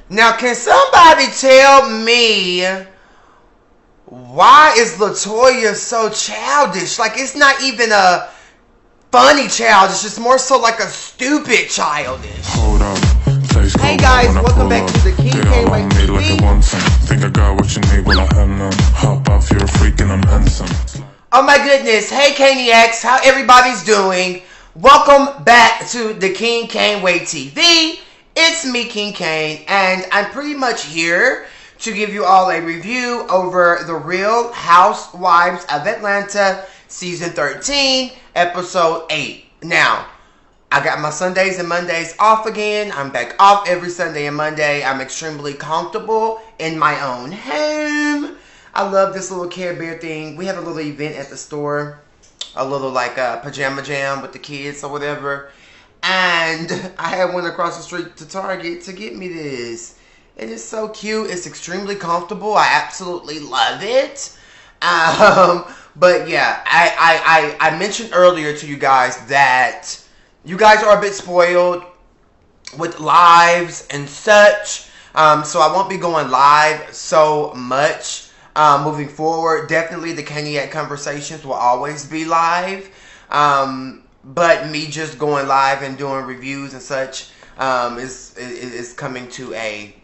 Now, can somebody tell me why is LaToya so childish? Like, it's not even a funny childish. It's just more so like a stupid childish. Hold up. Hey guys, welcome back to the KingCainClothing69. Like think I got what you need, well I have none. Hop off, you're a freak and I'm handsome. Oh my goodness. Hey Caniacs, how everybody's doing? Welcome back to the KingCainClothing69 TV. It's me, King Cain, and I'm pretty much here to give you all a review over the Real Housewives of Atlanta Season 13, Episode 8. Now, I got my Sundays and Mondays off again. I'm back off every Sunday and Monday. I'm extremely comfortable in my own home. I love this little Care Bear thing. We have a little event at the store. A little like pajama jam with the kids or whatever. And I had one across the street to Target to get me this. It is so cute. It's extremely comfortable. I absolutely love it. But yeah, I mentioned earlier to you guys that you guys are a bit spoiled with lives and such. So I won't be going live so much moving forward. Definitely the Caniac conversations will always be live. But me just going live and doing reviews and such is coming to a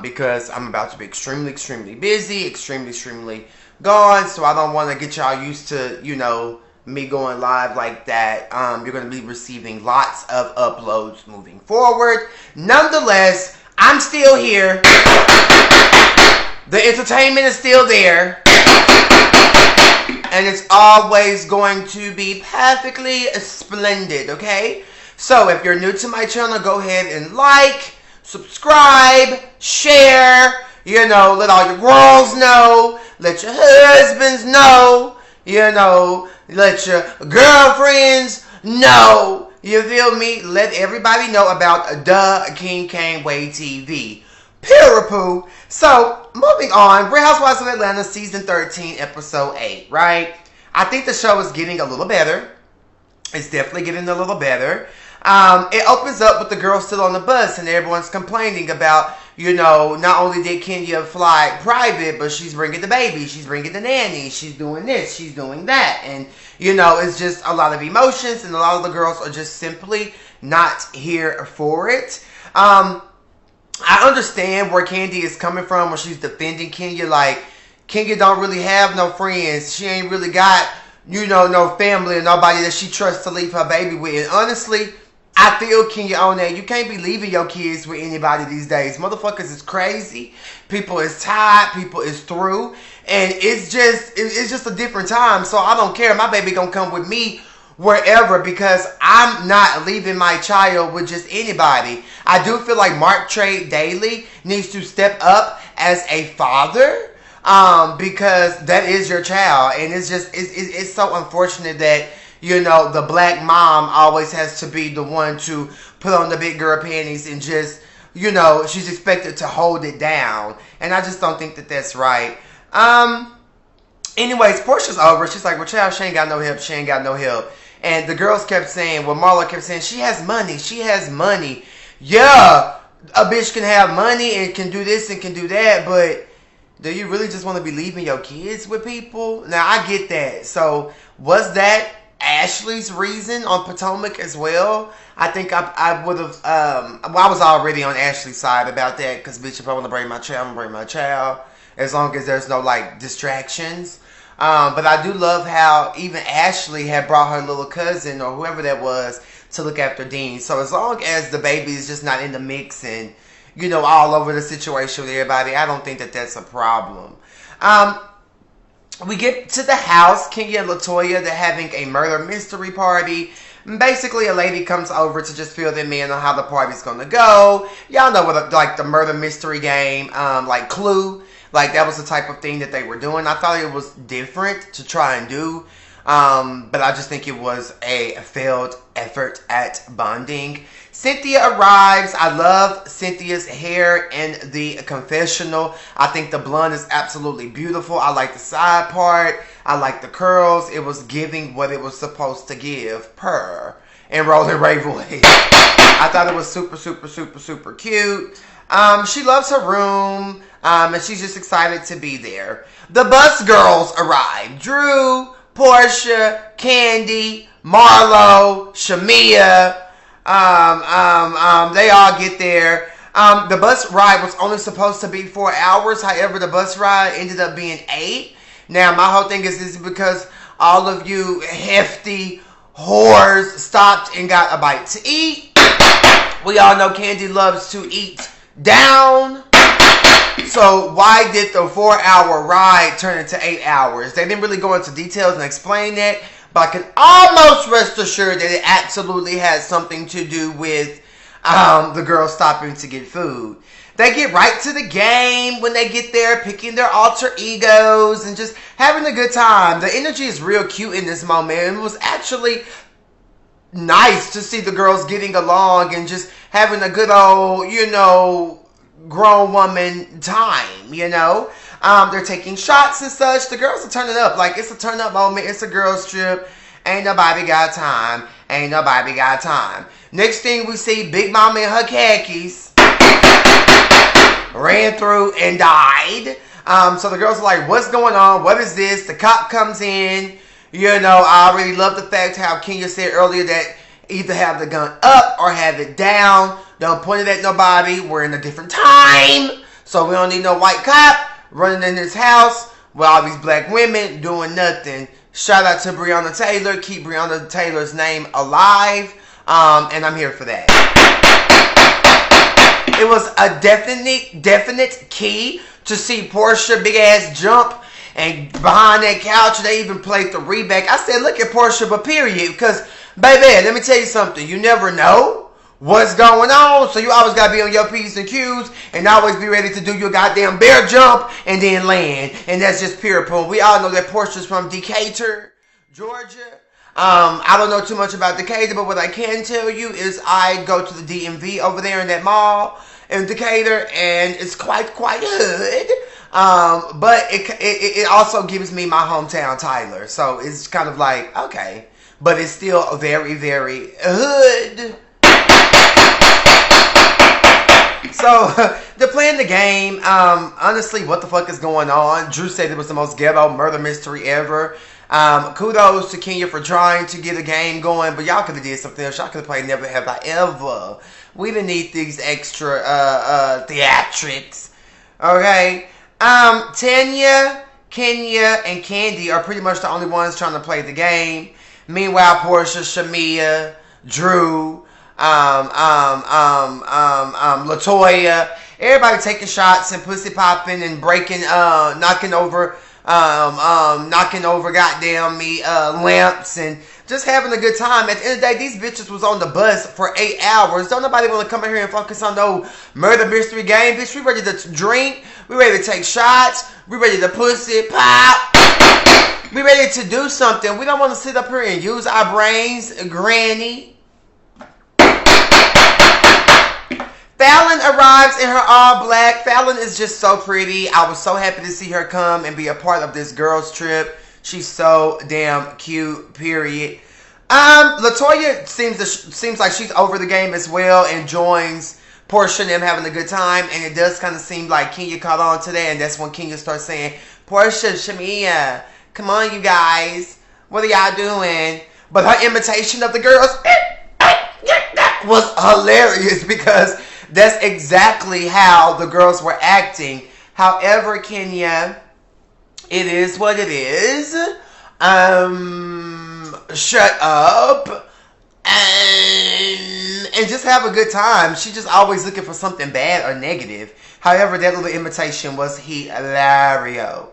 because I'm about to be extremely busy, extremely gone. So I don't want to get y'all used to, you know, me going live like that. You're going to be receiving lots of uploads moving forward. Nonetheless, I'm still here. The entertainment is still there. And it's always going to be perfectly splendid, okay? So if you're new to my channel, go ahead and like, subscribe, share, you know, let all your girls know, let your husbands know, you know, let your girlfriends know, you feel me? Let everybody know about the King Cain Way TV. Pirapoo. So, moving on, Real Housewives of Atlanta Season 13, Episode 8, right? I think the show is getting a little better. It's definitely getting a little better. It opens up with the girls still on the bus and everyone's complaining about, you know, not only did Kenya fly private, but she's bringing the baby, she's bringing the nanny, she's doing this, she's doing that. And, you know, it's just a lot of emotions and a lot of the girls are just simply not here for it. I understand where Candy is coming from when she's defending Kenya. Like, Kenya don't really have no friends. She ain't really got, you know, no family or nobody that she trusts to leave her baby with. And honestly, I feel Kenya on that. You can't be leaving your kids with anybody these days. Motherfuckers is crazy. People is tired. People is through. And it's just a different time. So I don't care. My baby gonna come with me wherever, because I'm not leaving my child with just anybody. I do feel like Mark Trade Daly needs to step up as a father, because that is your child, and it's so unfortunate that, you know, the black mom always has to be the one to put on the big girl panties and just, you know, she's expected to hold it down, and I just don't think that that's right. Anyways, Portia's over. She's like, well, child, she ain't got no help. She ain't got no help. And the girls kept saying, well, Marla kept saying, she has money. She has money. Yeah, a bitch can have money and can do this and can do that, but do you really just want to be leaving your kids with people? Now, I get that. So, was that Ashley's reason on Potomac as well? I think I would have, well, I was already on Ashley's side about that, because bitch, if I want to bring my child, I'm going to bring my child, as long as there's no, like, distractions. But I do love how even Ashley had brought her little cousin or whoever that was to look after Dean. So as long as the baby is just not in the mix and, you know, all over the situation with everybody, I don't think that that's a problem. We get to the house. Kenya and LaToya, they're having a murder mystery party. Basically, a lady comes over to just fill them in on how the party's going to go. Y'all know what, like, the murder mystery game, like Clue. Like, that was the type of thing that they were doing. I thought it was different to try and do. But I just think it was a failed effort at bonding. Cynthia arrives. I love Cynthia's hair in the confessional. I think the blonde is absolutely beautiful. I like the side part. I like the curls. It was giving what it was supposed to give per and rolling Ray voice. I thought it was super, super, super, super cute. She loves her room, and she's just excited to be there. The bus girls arrived. Drew, Portia, Candy, Marlo, Shamia. They all get there. The bus ride was only supposed to be 4 hours. However, the bus ride ended up being 8. Now, my whole thing is this is because all of you hefty whores stopped and got a bite to eat. We all know Candy loves to eat down. So why did the 4-hour ride turn into 8 hours? They didn't really go into details and explain that, but I can almost rest assured that it absolutely has something to do with the girls stopping to get food. They get right to the game when they get there, picking their alter egos and just having a good time. The energy is real cute in this moment. It was actually nice to see the girls getting along and just having a good old, grown woman time, They're taking shots and such. The girls are turning up. Like, it's a turn up moment. It's a girls trip. Ain't nobody got time. Ain't nobody got time. Next thing we see, Big Mama in her khakis ran through and died. So the girls are like, what's going on? What is this? The cop comes in. I already love the fact how Kenya said earlier that either have the gun up or have it down. Don't point it at nobody. We're in a different time. So we don't need no white cop running in this house with all these black women doing nothing. Shout out to Breonna Taylor. Keep Breonna Taylor's name alive. And I'm here for that. It was a definite key to see Portia big ass jump. And behind that couch, they even played the reback. I said, look at Portia, but period. Because, baby, let me tell you something. You never know what's going on. So you always got to be on your P's and Q's. And always be ready to do your goddamn bear jump and then land. And that's just pure poem. We all know that Portia's from Decatur, Georgia. I don't know too much about Decatur, but what I can tell you is I go to the DMV over there in that mall in Decatur. And it's quite hood. But it also gives me my hometown, Tyler. So it's kind of like, okay. But it's still very, very hood. So, they're playing the game. Honestly, what the fuck is going on? Drew said it was the most ghetto murder mystery ever. Kudos to Kenya for trying to get a game going. But y'all could have did something else. Y'all could have played Never Have I Ever. We didn't need these extra theatrics. Okay? Tanya, Kenya, and Candy are pretty much the only ones trying to play the game. Meanwhile, Portia, Shamia, Drew, Latoya, everybody taking shots and pussy popping and breaking, knocking over goddamn lamps and just having a good time. At the end of the day, these bitches was on the bus for 8 hours. Don't nobody want to come in here and focus on no murder mystery game, bitch. We ready to drink. We ready to take shots. We ready to pussy pop. We ready to do something. We don't want to sit up here and use our brains, granny. Fallon arrives in her all black. Fallon is just so pretty. I was so happy to see her come and be a part of this girls trip. She's so damn cute, period. Latoya seems like she's over the game as well and joins Portia and them having a good time. And it does kind of seem like Kenya caught on to that. And that's when Kenya starts saying, Portia, Shamia, come on, you guys. What are y'all doing? But her imitation of the girls was hilarious because that's exactly how the girls were acting. However, Kenya, it is what it is. Shut up. And just have a good time. She's just always looking for something bad or negative. However, that little imitation was hilarious.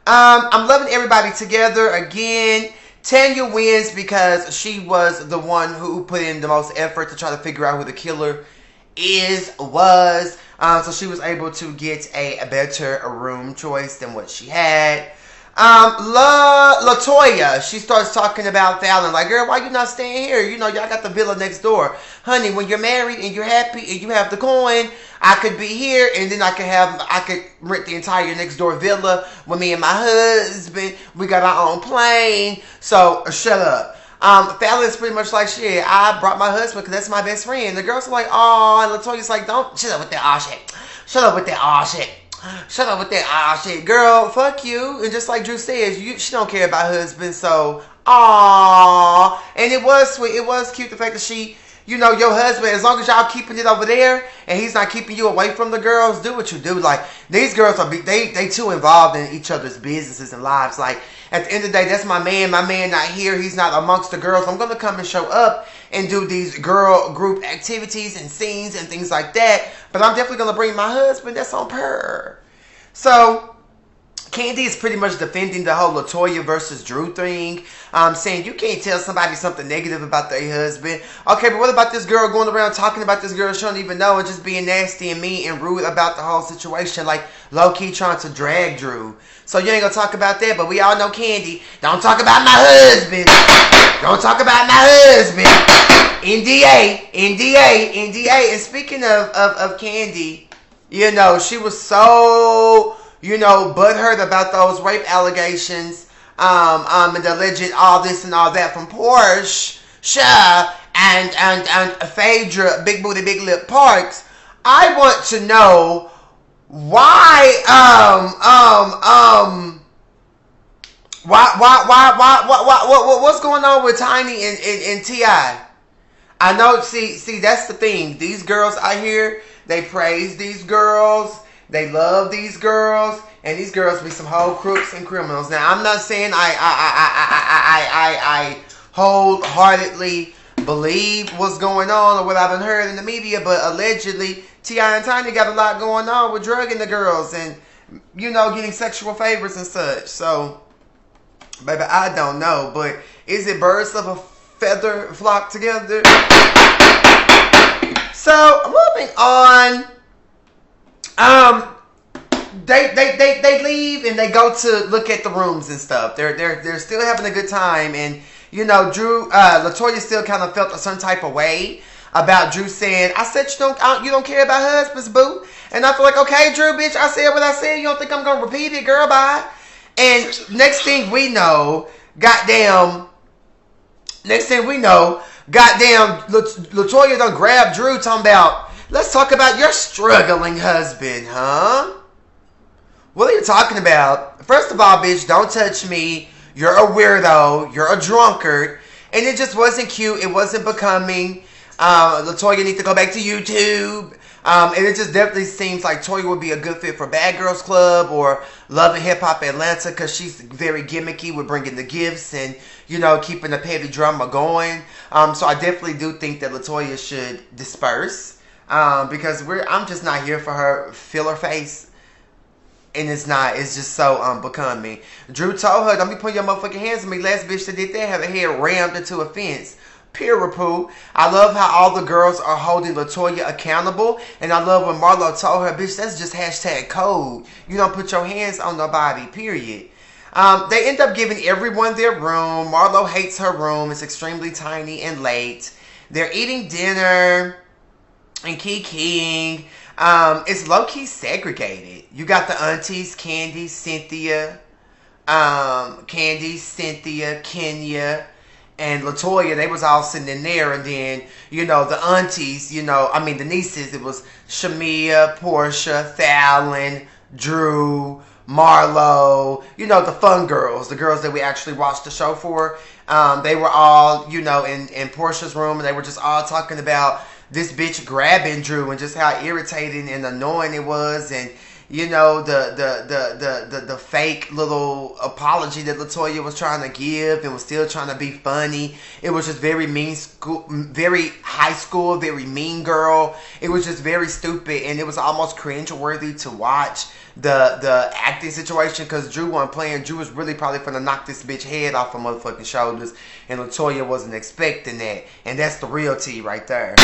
I'm loving everybody together again. Tanya wins because she was the one who put in the most effort to try to figure out who the killer was. So she was able to get a better room choice than what she had. Latoya, she starts talking about Fallon. Like, girl, why you not staying here? Y'all got the villa next door. Honey, when you're married and you're happy and you have the coin, I could be here and then I could rent the entire next door villa with me and my husband. We got our own plane. So, shut up. Fallon's pretty much like, shit, I brought my husband because that's my best friend. The girls are like, oh, and LaToya's like, don't, shut up with that aw shit. Shut up with that aw shit. Shut up with that aw shit. Girl, fuck you. And just like Drew says, she don't care about her husband, so, aw. And it was sweet. It was cute, the fact that she, you know, your husband, as long as y'all keeping it over there and he's not keeping you away from the girls, do what you do. Like, these girls are, they too involved in each other's businesses and lives. Like, at the end of the day, that's my man. My man not here. He's not amongst the girls. I'm going to come and show up and do these girl group activities and scenes and things like that. But I'm definitely going to bring my husband. That's on her. So, Kandi is pretty much defending the whole LaToya versus Drew thing, saying you can't tell somebody something negative about their husband. Okay, but what about this girl going around talking about this girl she don't even know and just being nasty and mean and rude about the whole situation, like low-key trying to drag Drew? So you ain't gonna talk about that, but we all know Kandi. Don't talk about my husband. Don't talk about my husband. NDA, NDA, NDA. And speaking of Kandi, you know, she was so, you know, butthurt about those rape allegations, and the alleged all this and all that from Porsche, and Phaedra, Big Booty, Big Lip Parks. I want to know why, what's going on with Tiny and T.I.? I know, see, that's the thing. These girls out here, they praise these girls. They love these girls, and these girls be some whole crooks and criminals. Now, I'm not saying I wholeheartedly believe what's going on or what I've heard in the media, but allegedly, T.I. and Tiny got a lot going on with drugging the girls and, you know, getting sexual favors and such. So, baby, I don't know, but is it birds of a feather flock together? So, moving on. They leave and they go to look at the rooms and stuff. They're still having a good time, and you know, LaToya still kind of felt a certain type of way about Drew saying, "I said you don't care about husbands, boo." And I feel like, okay, Drew, bitch, I said what I said. You don't think I'm gonna repeat it, girl? Bye. And next thing we know, goddamn, LaToya done grabbed Drew, talking about, let's talk about your struggling husband, huh? What are you talking about? First of all, bitch, don't touch me. You're a weirdo. You're a drunkard. And it just wasn't cute. It wasn't becoming. LaToya needs to go back to YouTube. And it just definitely seems like Toya would be a good fit for Bad Girls Club or Love and Hip Hop Atlanta, because she's very gimmicky with bringing the gifts and, you know, keeping the petty drama going. So I definitely do think that LaToya should disperse. Because I'm just not here for her filler face. And it's just so unbecoming. Drew told her, don't be putting your motherfucking hands on me. Last bitch that did that had her head rammed into a fence. Pure poo. I love how all the girls are holding LaToya accountable. And I love when Marlo told her, bitch, that's just hashtag code. You don't put your hands on nobody, period. They end up giving everyone their room. Marlo hates her room. It's extremely tiny and late. They're eating dinner and kikiing. It's low-key segregated. You got the aunties, Candy, Cynthia, Kenya, and LaToya. They was all sitting in there, and then, you know, the aunties, the nieces, it was Shamia, Portia, Fallon, Drew, Marlo, the fun girls, the girls that we actually watched the show for. They were all, in Portia's room, and they were just all talking about this bitch grabbing Drew and just how irritating and annoying it was, and the fake little apology that LaToya was trying to give and was still trying to be funny. It was just very very high school, very mean girl. It was just very stupid, and it was almost cringe-worthy to watch the acting situation, because Drew wasn't playing. Drew was really probably gonna knock this bitch head off her motherfucking shoulders, and LaToya wasn't expecting that, and that's the real tea right there.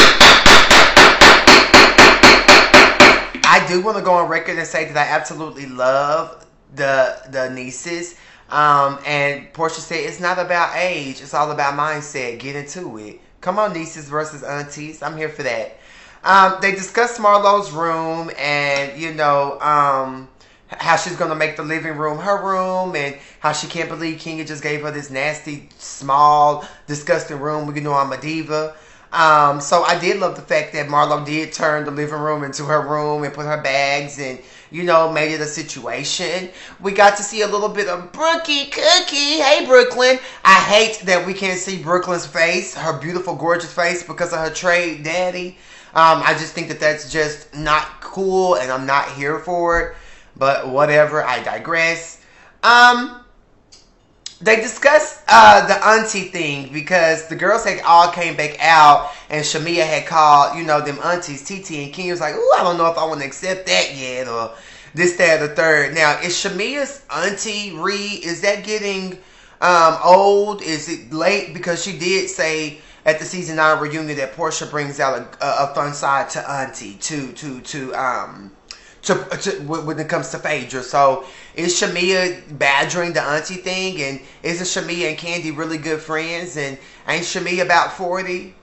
I do want to go on record and say that I absolutely love the nieces. And Portia said it's not about age. It's all about mindset. Get into it. Come on, nieces versus aunties. I'm here for that. They discussed Marlo's room and, how she's gonna make the living room her room, and how she can't believe Kenya just gave her this nasty, small, disgusting room. You know, I'm a diva. So I did love the fact that Marlo did turn the living room into her room and put her bags and, you know, made it a situation. We got to see a little bit of Brookie Cookie. Hey, Brooklyn. I hate that we can't see Brooklyn's face, her beautiful, gorgeous face, because of her trade daddy. I just think that that's just not cool, and I'm not here for it. But whatever, I digress. They discussed the auntie thing because the girls had all came back out, and Shamia had called, you know, them aunties, TT, and Kenya was like, ooh, I don't know if I want to accept that yet, or this, that, or the third. Now, is Shamia's auntie Reed, is that getting old? Is it late? Because she did say at the season 9 reunion that Portia brings out a fun side to auntie, when it comes to Phaedra. So is Shamia badgering the auntie thing, and isn't Shamia and Candy really good friends, and ain't Shamia about 40?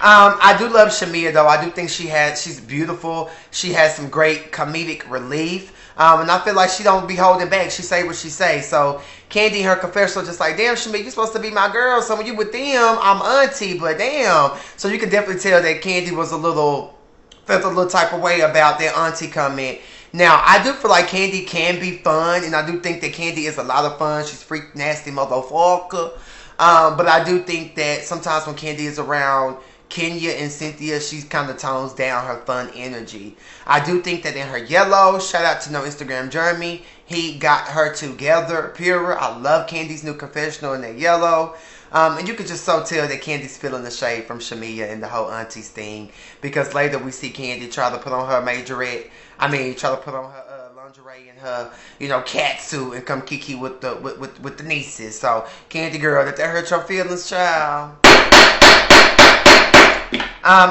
I do love Shamia though. I do think she's beautiful. She has some great comedic relief. And I feel like she don't be holding back. She say what she say. So Candy in her confessional just like, damn, Shamia, you supposed to be my girl. So when you with them, I'm auntie, but damn. So you can definitely tell that Candy was felt a little type of way about that auntie comment. Now, I do feel like Candy can be fun, and I do think that Candy is a lot of fun. She's freak nasty motherfucker. But I do think that sometimes when Candy is around Kenya and Cynthia, she kind of tones down her fun energy. I do think that in her yellow, shout out to No Instagram Jeremy, he got her together, Pura. I love Candy's new confessional in that yellow. And you could just so tell that Candy's feeling the shade from Shamia and the whole aunties thing, because later we see Candy try to put on her try to put on her lingerie and her, you know, cat suit and come kiki with the nieces. So Candy girl, that hurt your feelings, child.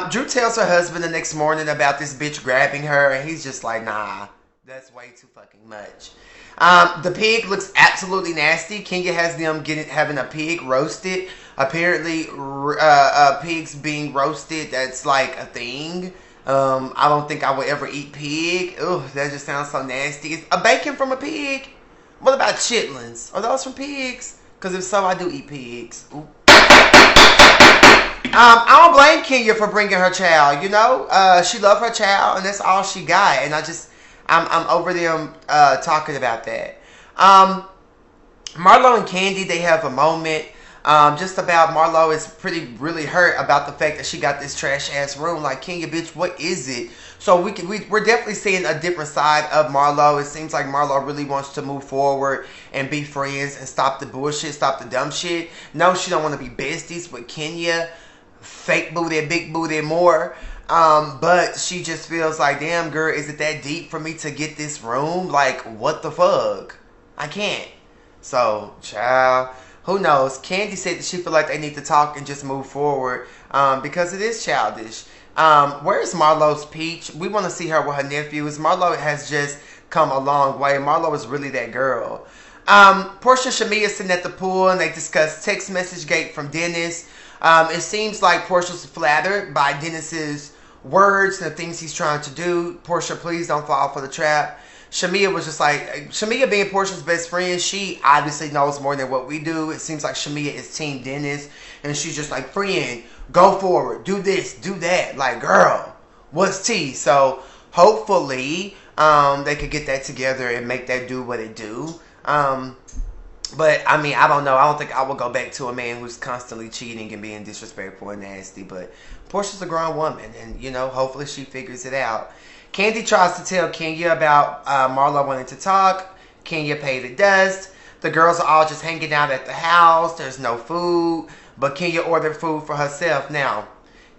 Drew tells her husband the next morning about this bitch grabbing her, and he's just like, nah, that's way too fucking much. The pig looks absolutely nasty. Kenya has them having a pig roasted. Apparently, pigs being roasted, that's like a thing. I don't think I would ever eat pig. Ugh, that just sounds so nasty. Is a bacon from a pig? What about chitlins? Are those from pigs? Because if so, I do eat pigs. Ooh. I don't blame Kenya for bringing her child. You know, she loved her child, and that's all she got. And I'm over them talking about that. Marlo and Candy, they have a moment just about Marlo is really hurt about the fact that she got this trash ass room. Like, Kenya, bitch, what is it? So we're definitely seeing a different side of Marlo. It seems like Marlo really wants to move forward and be friends and stop the bullshit, stop the dumb shit. No, she don't want to be besties with Kenya. Fake booty, big booty, more. But she just feels like, damn, girl, is it that deep for me to get this room? Like, what the fuck? I can't. So, child, who knows? Candy said that she feel like they need to talk and just move forward because it is childish. Where's Marlo's peach? We want to see her with her nephews. Marlo has just come a long way. Marlo is really that girl. Portia and Shamia sitting at the pool, and they discuss text message gate from Dennis. It seems like Portia's flattered by Dennis's words and the things he's trying to do. Portia, please don't fall for the trap. Shamia was just like, Shamia being Portia's best friend, she obviously knows more than what we do. It seems like Shamia is Team Dennis, and she's just like, friend, go forward, do this, do that. Like, girl, what's tea? So hopefully they could get that together and make that do what it do. But, I mean, I don't know. I don't think I will go back to a man who's constantly cheating and being disrespectful and nasty. But Portia's a grown woman, and, you know, hopefully she figures it out. Candy tries to tell Kenya about Marlo wanting to talk. Kenya paid the dust. The girls are all just hanging out at the house. There's no food. But Kenya ordered food for herself. Now,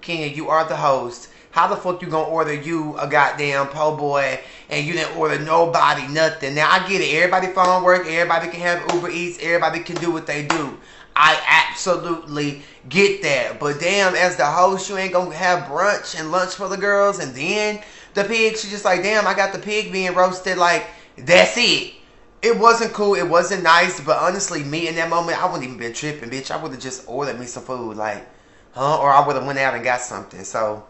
Kenya, you are the host. How the fuck you gonna order you a goddamn po' boy and you didn't order nobody nothing? Now, I get it. Everybody phone work. Everybody can have Uber Eats. Everybody can do what they do. I absolutely get that. But damn, as the host, you ain't gonna have brunch and lunch for the girls. And then the pig, she just like, damn, I got the pig being roasted. Like, that's it. It wasn't cool. It wasn't nice. But honestly, me in that moment, I wouldn't even been tripping, bitch. I would have just ordered me some food. Like, huh? Or I would have went out and got something. So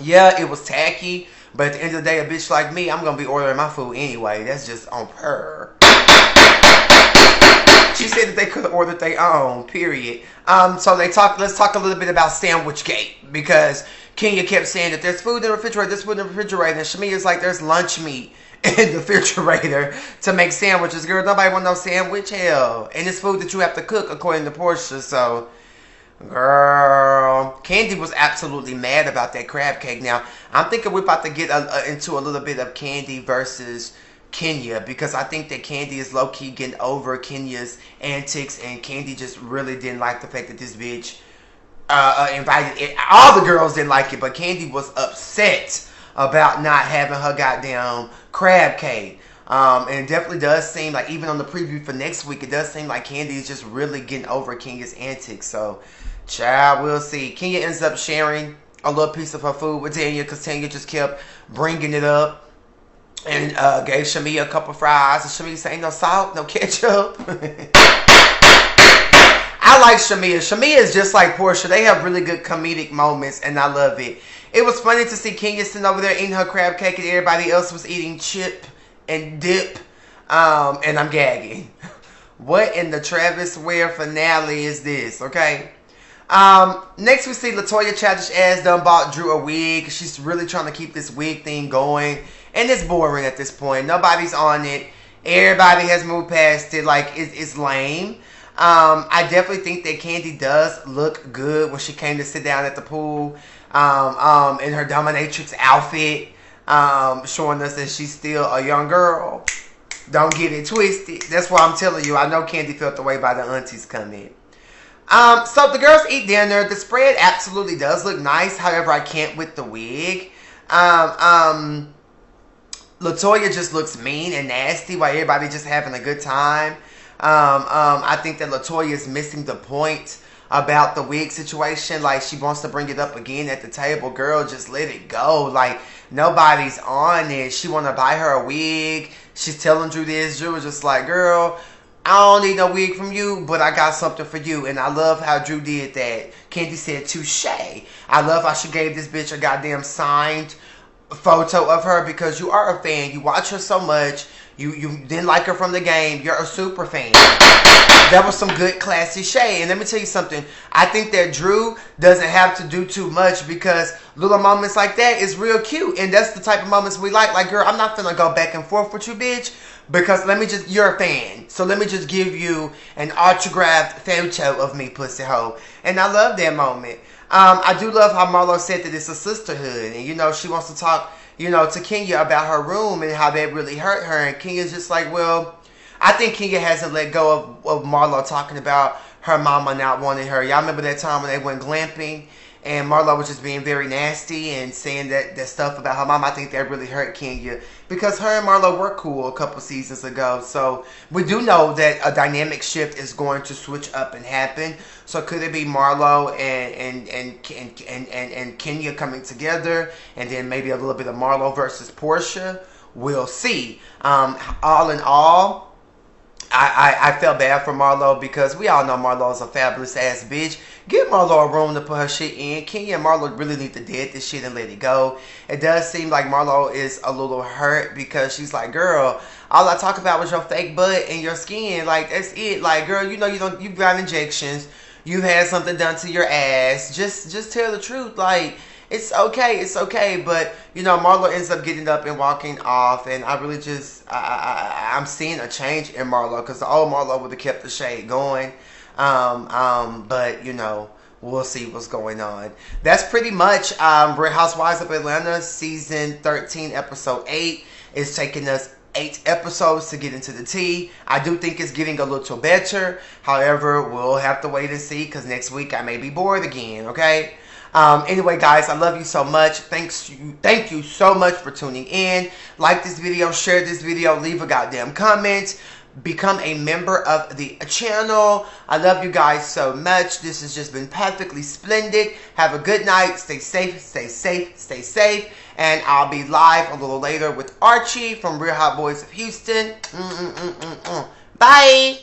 Yeah, it was tacky, but at the end of the day, a bitch like me, I'm gonna be ordering my food anyway. That's just on her. She said that they could have ordered their own, period. So let's talk a little bit about Sandwich Gate, because Kenya kept saying that there's food in the refrigerator, there's food in the refrigerator, and Shamia's like, there's lunch meat in the refrigerator to make sandwiches. Girl, nobody want no sandwich, hell. And it's food that you have to cook according to Portia, so... Girl, Candy was absolutely mad about that crab cake. Now, I'm thinking we're about to get into a little bit of Candy versus Kenya, because I think that Candy is low-key getting over Kenya's antics, and Candy just really didn't like the fact that this bitch invited it. All the girls didn't like it, but Candy was upset about not having her goddamn crab cake. And it definitely does seem like, even on the preview for next week, it does seem like Candy is just really getting over Kenya's antics. So, child, we'll see. Kenya ends up sharing a little piece of her food with Tanya, because Tanya just kept bringing it up, and gave Shamia a couple fries. And Shamia said, ain't no salt, no ketchup. I like Shamia. Shamia is just like Portia. They have really good comedic moments, and I love it. It was funny to see Kenya sitting over there eating her crab cake, and everybody else was eating chip and dip, and I'm gagging. What in the Travis Ware finale is this, okay? Next we see LaToya Childish ass done bought Drew a wig. She's really trying to keep this wig thing going, and it's boring at this point. Nobody's on it. Everybody has moved past it. Like, it's lame. I definitely think that Candy does look good when she came to sit down at the pool, in her dominatrix outfit. Showing us that she's still a young girl. Don't get it twisted. That's why I'm telling you. I know Candy felt the way by the aunties coming. So the girls eat dinner. The spread absolutely does look nice. However, I can't with the wig. LaToya just looks mean and nasty while everybody just having a good time. I think that LaToya is missing the point about the wig situation. Like, she wants to bring it up again at the table. Girl, just let it go. Like, nobody's on it. She want to buy her a wig. She's telling Drew this. Drew was just like, girl, I don't need no wig from you, but I got something for you. And I love how Drew did that. Candy said, touche. I love how she gave this bitch a goddamn signed photo of her, because you are a fan. You watch her so much. You didn't like her from the game. You're a super fan. That was some good classy shade. And let me tell you something. I think that Drew doesn't have to do too much, because little moments like that is real cute. And that's the type of moments we like. Like, girl, I'm not finna go back and forth with you, bitch. Because you're a fan. So let me just give you an autographed photo of me, pussy hoe. And I love that moment. I do love how Marlo said that it's a sisterhood. And, you know, she wants to talk, you know, to Kenya about her room and how that really hurt her. And Kenya's just like, well, I think Kenya hasn't let go of Marlo talking about her mama not wanting her. Y'all remember that time when they went glamping and Marlo was just being very nasty and saying that stuff about her mom? I think that really hurt Kenya, because her and Marlo were cool a couple seasons ago. So we do know that a dynamic shift is going to switch up and happen. So could it be Marlo and Kenya coming together, and then maybe a little bit of Marlo versus Portia? We'll see. All in all, I felt bad for Marlo, because we all know Marlo is a fabulous ass bitch. Give Marlo a room to put her shit in. Kenya and Marlo really need to dead this shit and let it go. It does seem like Marlo is a little hurt, because she's like, girl, all I talk about was your fake butt and your skin. Like, that's it. Like, girl, you know you've got injections. You've had something done to your ass. Just tell the truth. Like, it's okay. But, you know, Marlo ends up getting up and walking off. And I really just, I'm seeing a change in Marlo, because the old Marlo would have kept the shade going. But, you know, we'll see what's going on. That's pretty much Real Housewives of Atlanta season 13 episode 8. It's taking us 8 episodes to get into the tea. I do think it's getting a little better. However, we'll have to wait and see, because next week I may be bored again, okay? Anyway, guys, I love you so much. Thank you so much for tuning in. Like this video, share this video, leave a goddamn comment. Become a member of the channel. I love you guys so much. This has just been perfectly splendid. Have a good night. Stay safe, stay safe, stay safe. And I'll be live a little later with Archie from Real Hot Boys of Houston. Bye.